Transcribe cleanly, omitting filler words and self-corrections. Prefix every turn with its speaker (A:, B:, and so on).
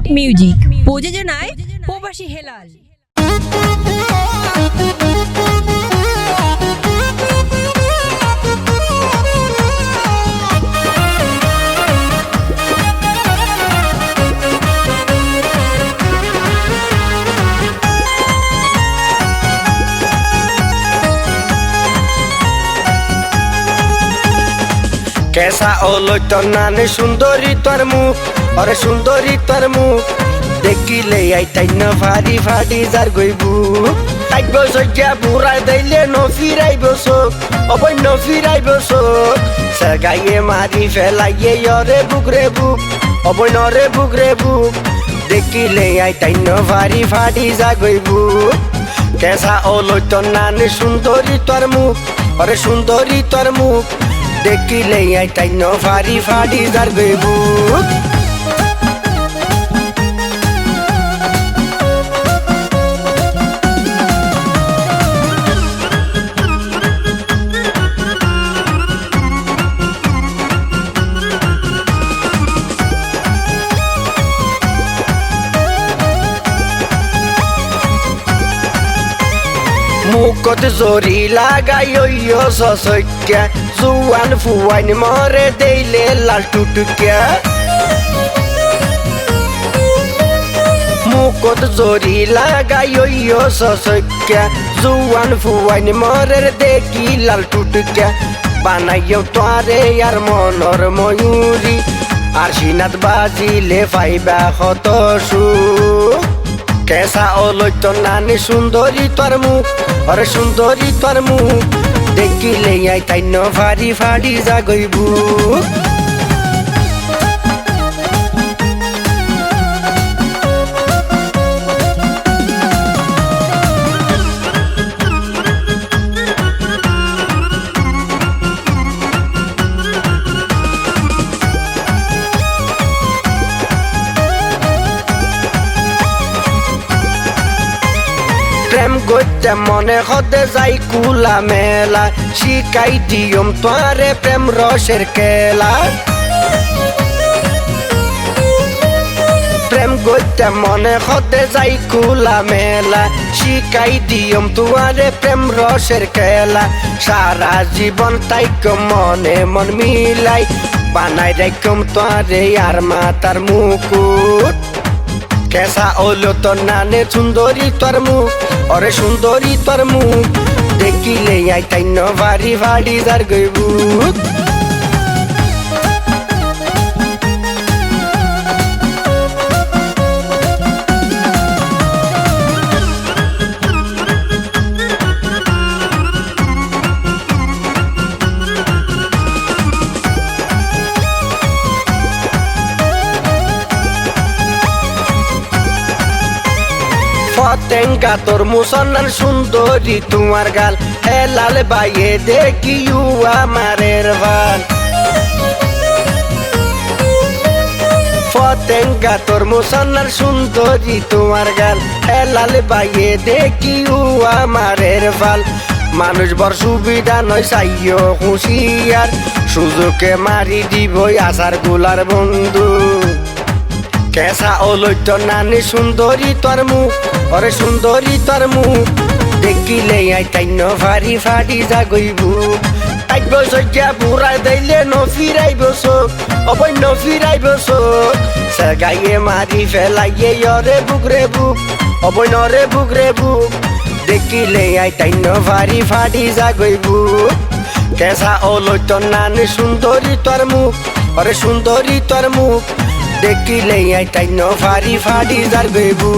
A: Of music প্রযোজনায় প্রবাসী হেলাল।
B: कैसा ओलो তোর নানে সুন্দরী তোর মুখ, অরে সুন্দরী তোর মুখ দেখিলে আইতাই না ভারি ভারি যার গইবু আইব সজ্জা বুড়া দিলে নফিরাইব চোখ, অবৈ নফিরাইব চোখ সেগাইয়ে মারি ফেলাইয়ে অরে বুক রে বুক, অবৈ নরে বুক রে বুক দেখিলে আইতাই না ভারি ভারি যা গইবু। কেসা ওলো তোর নানে সুন্দরী তোর মুখ, অরে সুন্দরী তোর মুখ দেখিলে আইতাই ন ভারি ভারি যার গইবু। মুখত জরি লাগাই সসক্যা জুয়ান ফুয়াইন মরে দেইলে লাল টুটুক্যা। মুখত জরি লাগাই সসক্যা জুয়ান ফুয়াইন মরে দেখি লাল টুটুক্যা। বানাইও তোরে আর মনর ময়ূরী আর সিনাত বাজিলে পাইবা কত সুখ। কেসা ওলো তোর নানি সুন্দরী তোর মুখ, অরে সুন্দরী তোর মুখ দেখিলে আইতাই ন ভারি ভারি যা গইবু। প্রেম গইতে মনে হতে যাই কুলা মেলা, শিকাই দিয়ম তোরে প্রেম রসের কেলা। প্রেম গইতে মনে হতে যাই কুলা মেলা, শিকাই দিয়ম তোরে প্রেম রসের কেলা। সারা জীবন তাইক মনে মন মিলাই বানাই রাখম তোরে আর মাতার মুকুট। কেসা ওলো তোর নানে সুন্দরী তোর মুখ, অরে সুন্দরী তোর মুখ দেখিলে আইতাই ন ভারি ভারি যার গইবু। পতেঙ্গা তোর মুসলমান সুন্দরী তোমার গাল হেলাল বাইয়ে দেখি আমারের ভাল। পতেঙ্গা তোর মুসলমান সুন্দরী তোমার গাল হেলাল বাইয়ে দেখি আমারের ভাল। মানুষ বর সুবিধা নয় চাইও হুঁশিয়ার সুযোগে মারি দিবই আসার গুলার বন্ধু। কেসা ওলো তোর নানি সুন্দরী তোর মুখ, অরে সুন্দরী তোর মুখ দেখিলে আইতাই ন ভারি ভারি যা গইবু। আইব সজ্জা বুড়া দিলে নফিরাইব চোখ, অবৈ নফিরাইব চোখ সেগাইয়ে মারি ফেলাইয়ে অরে বুক রে বুক, অবৈ নরে বুক রে বুক দেখিলে আইতাই ন ভারি ভারি যা গইবু। কেসা ওলো তোর নানি সুন্দরী তোর মুখ, অরে সুন্দরী তোর মুখ দেখিলে আইতাই ন ভারি ভারি যার গইবু।